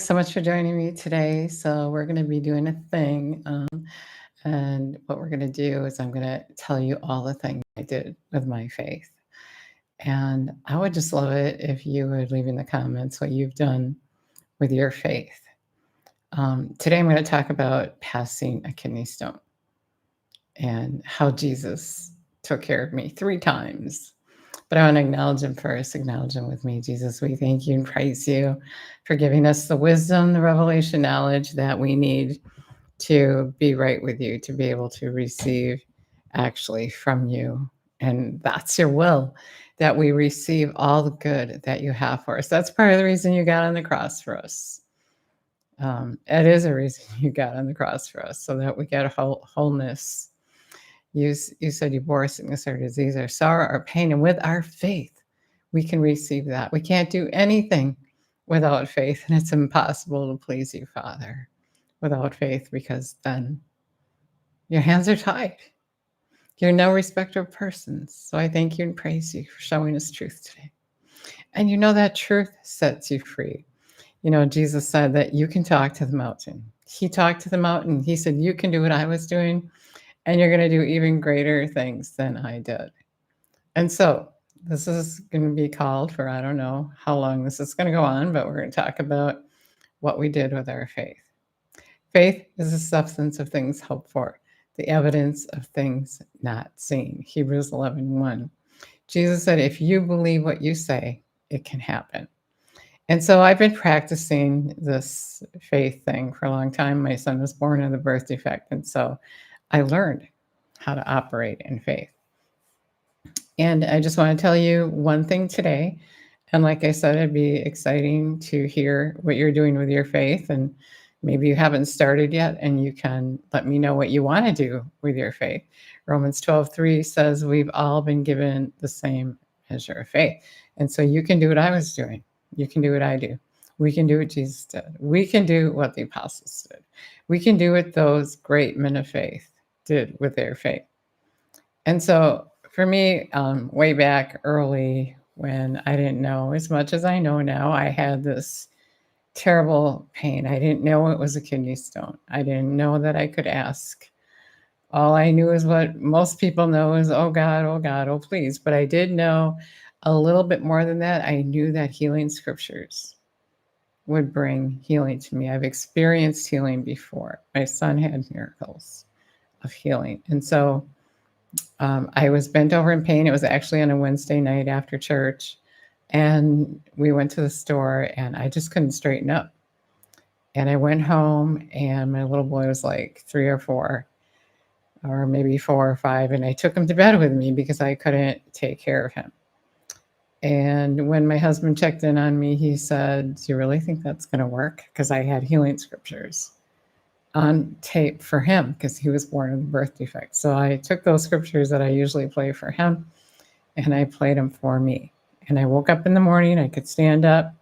So much for joining me today. So we're going to be doing a thing, and what we're going to do is I'm going to tell you all the things I did with my faith. And I would just love it if you would leave in the comments what you've done with your faith. Today I'm going to talk about passing a kidney stone and how Jesus took care of me 3 times. But I want to acknowledge him first. Acknowledge him with me. Jesus, we thank you and praise you for giving us the wisdom, the revelation knowledge that we need to be right with you, to be able to receive actually from you. And that's your will, that we receive all the good that you have for us. That's part of the reason you got on the cross for us. It is a reason you got on the cross for us, so that we get a wholeness. You said you bore sickness or disease or sorrow or pain, and with our faith, we can receive that. We can't do anything without faith, and it's impossible to please you, Father, without faith, because then your hands are tied. You're no respecter of persons. So I thank you and praise you for showing us truth today. And you know that truth sets you free. You know, Jesus said that you can talk to the mountain. He talked to the mountain. He said, you can do what I was doing, and you're going to do even greater things than I did. And so this is going to be called for, I don't know how long this is going to go on, but we're going to talk about what we did with our faith. Faith is the substance of things hoped for, the evidence of things not seen. Hebrews 11:1. Jesus said, if you believe what you say, it can happen. And so I've been practicing this faith thing for a long time. My son was born with a birth defect, and so I learned how to operate in faith. And I just want to tell you one thing today. And like I said, it'd be exciting to hear what you're doing with your faith. And maybe you haven't started yet, and you can let me know what you want to do with your faith. Romans 12:3 says we've all been given the same measure of faith. And so you can do what I was doing. You can do what I do. We can do what Jesus did. We can do what the apostles did. We can do what those great men of faith did with their faith. And so for me, way back early, when I didn't know as much as I know now, I had this terrible pain. I didn't know it was a kidney stone. I didn't know that I could ask. All I knew is what most people know is, oh God, oh please. But I did know a little bit more than that. I knew that healing scriptures would bring healing to me. I've experienced healing before. My son had miracles of healing. And so I was bent over in pain. It was actually on a Wednesday night after church. And we went to the store, and I just couldn't straighten up. And I went home, and my little boy was like 3 or 4, or maybe 4 or 5. And I took him to bed with me because I couldn't take care of him. And when my husband checked in on me, he said, do you really think that's going to work? Because I had healing scriptures on tape for him, because he was born with a birth defect. So I took those scriptures that I usually play for him, and I played them for me. And I woke up in the morning, I could stand up.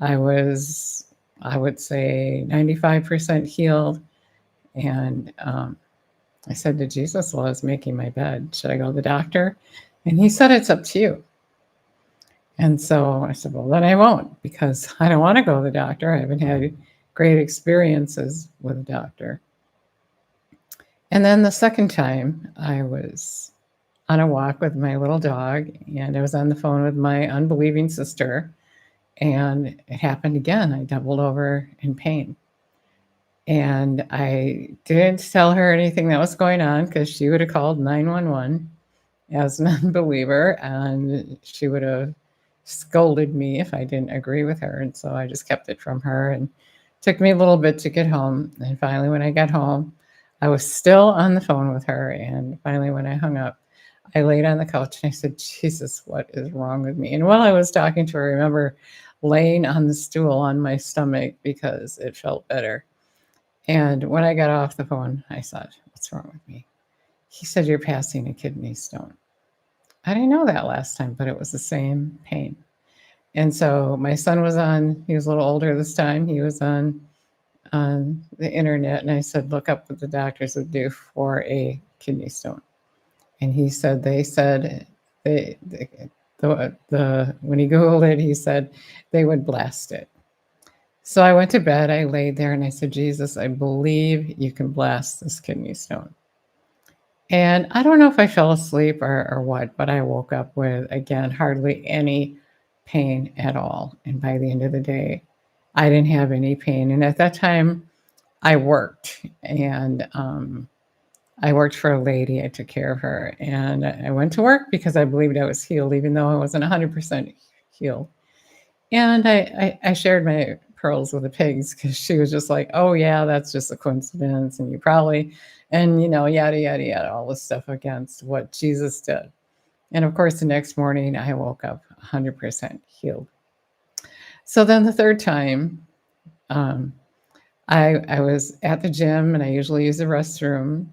I was, I would say, 95% healed. And I said to Jesus, while I was making my bed, should I go to the doctor? And he said, it's up to you. And so I said, well, then I won't, because I don't want to go to the doctor. I haven't had great experiences with a doctor. And then the second time, I was on a walk with my little dog, and I was on the phone with my unbelieving sister, and it happened again. I doubled over in pain. And I didn't tell her anything that was going on, because she would have called 911 as an unbeliever, and she would have scolded me if I didn't agree with her. And so I just kept it from her, and it took me a little bit to get home. And finally, when I got home, I was still on the phone with her. And finally, when I hung up, I laid on the couch and I said, Jesus, what is wrong with me? And while I was talking to her, I remember laying on the stool on my stomach because it felt better. And when I got off the phone, I said, what's wrong with me? He said, you're passing a kidney stone. I didn't know that last time, but it was the same pain. And so my son was he was a little older this time. He was on the internet, and I said, look up what the doctors would do for a kidney stone. And he said, when he Googled it, he said they would blast it. So I went to bed, I laid there and I said, Jesus, I believe you can blast this kidney stone. And I don't know if I fell asleep or what, but I woke up with, again, hardly any pain at all. And by the end of the day, I didn't have any pain. And at that time, I worked and I worked for a lady. I took care of her. And I went to work because I believed I was healed, even though I wasn't 100% healed. And I shared my pearls with the pigs because she was just like, oh, yeah, that's just a coincidence. And you probably, and, yada, yada, yada, all this stuff against what Jesus did. And of course, the next morning I woke up 100% healed. So then the third time, um, I was at the gym and I usually use the restroom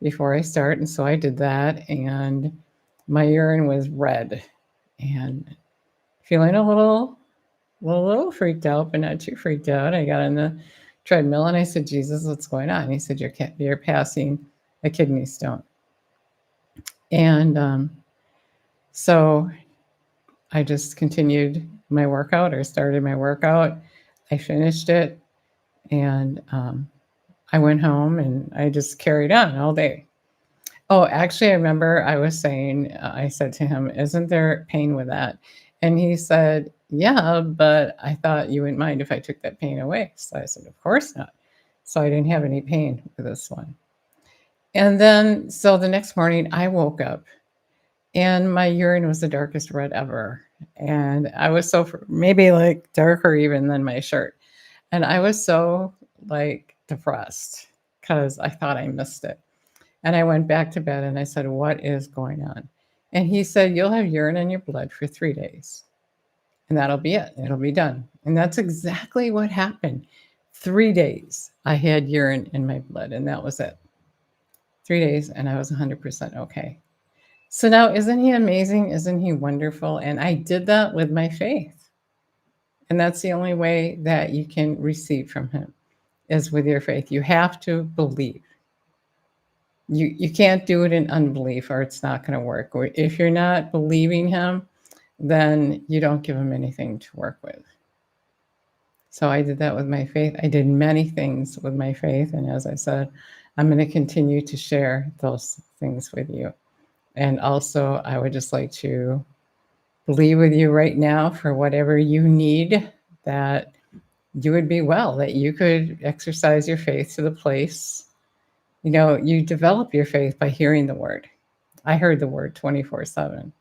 before I start. And so I did that. And my urine was red and feeling a little freaked out, but not too freaked out. I got on the treadmill and I said, Jesus, what's going on? He said, you're passing a kidney stone. And so I just continued my workout or started my workout. I finished it and I went home and I just carried on all day. Oh, actually, I remember I was saying, I said to him, isn't there pain with that? And he said, yeah, but I thought you wouldn't mind if I took that pain away. So I said, of course not. So I didn't have any pain with this one. And then, so the next morning I woke up and my urine was the darkest red ever. And I was so, maybe like darker even than my shirt. And I was so like depressed because I thought I missed it. And I went back to bed and I said, what is going on? And he said, you'll have urine in your blood for 3 days. And that'll be it. It'll be done. And that's exactly what happened. 3 days I had urine in my blood, and that was it. 3 days, and I was 100% okay. So now, isn't he amazing? Isn't he wonderful? And I did that with my faith. And that's the only way that you can receive from him is with your faith. You have to believe. You can't do it in unbelief or it's not going to work. Or if you're not believing him, then you don't give him anything to work with. So I did that with my faith. I did many things with my faith. And as I said, I'm going to continue to share those things with you. And also, I would just like to believe with you right now for whatever you need, that you would be well, that you could exercise your faith to the place. You develop your faith by hearing the word. I heard the word 24/7.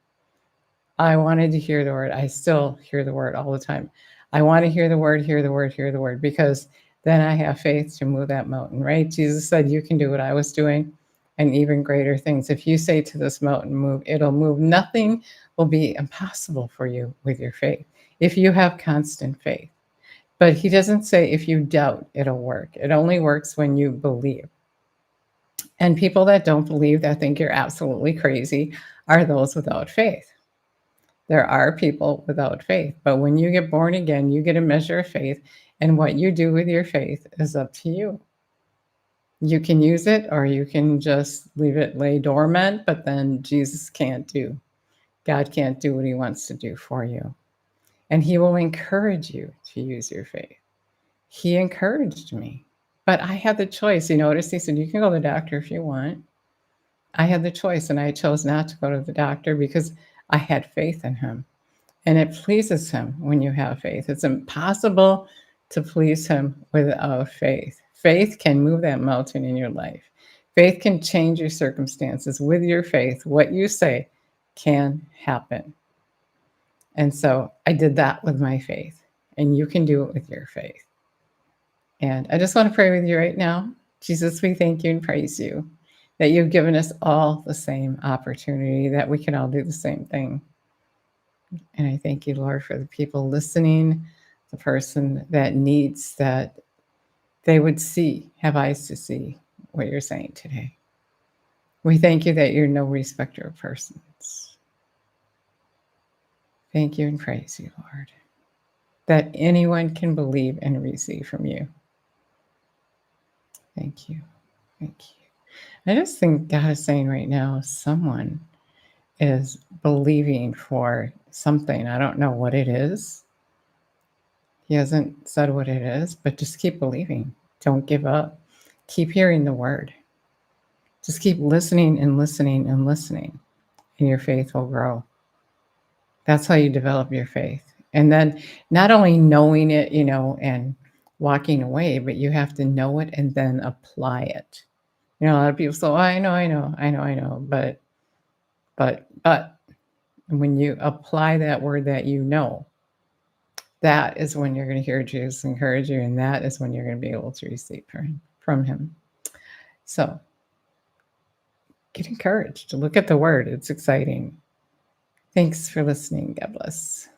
I wanted to hear the word. I still hear the word all the time. I want to hear the word, hear the word, hear the word, because then I have faith to move that mountain, right? Jesus said, you can do what I was doing and even greater things. If you say to this mountain, move, it'll move. Nothing will be impossible for you with your faith if you have constant faith. But he doesn't say if you doubt, it'll work. It only works when you believe. And people that don't believe, that think you're absolutely crazy, are those without faith. There are people without faith, but when you get born again, you get a measure of faith, and what you do with your faith is up to you. You can use it or you can just leave it lay dormant, but then God can't do what he wants to do for you. And he will encourage you to use your faith. He encouraged me, but I had the choice. You notice he said, you can go to the doctor if you want. I had the choice, and I chose not to go to the doctor because I had faith in him. And it pleases him when you have faith. It's impossible to please him without faith. Faith can move that mountain in your life. Faith can change your circumstances. With your faith, what you say can happen. And so I did that with my faith, and you can do it with your faith. And I just want to pray with you right now. Jesus, we thank you and praise you that you've given us all the same opportunity, that we can all do the same thing. And I thank you, Lord, for the people listening, the person that needs that they would have eyes to see what you're saying today. We thank you that you're no respecter of persons. Thank you and praise you, Lord, that anyone can believe and receive from you. Thank you. Thank you. I just think God is saying right now, someone is believing for something. I don't know what it is. He hasn't said what it is, but just keep believing. Don't give up. Keep hearing the word. Just keep listening and listening and listening, and your faith will grow. That's how you develop your faith. And then not only knowing it, and walking away, but you have to know it and then apply it. A lot of people say, oh, I know, but when you apply that word that that is when you're going to hear Jesus encourage you, and that is when you're going to be able to receive from him. So get encouraged. Look at the word. It's exciting. Thanks for listening. God bless.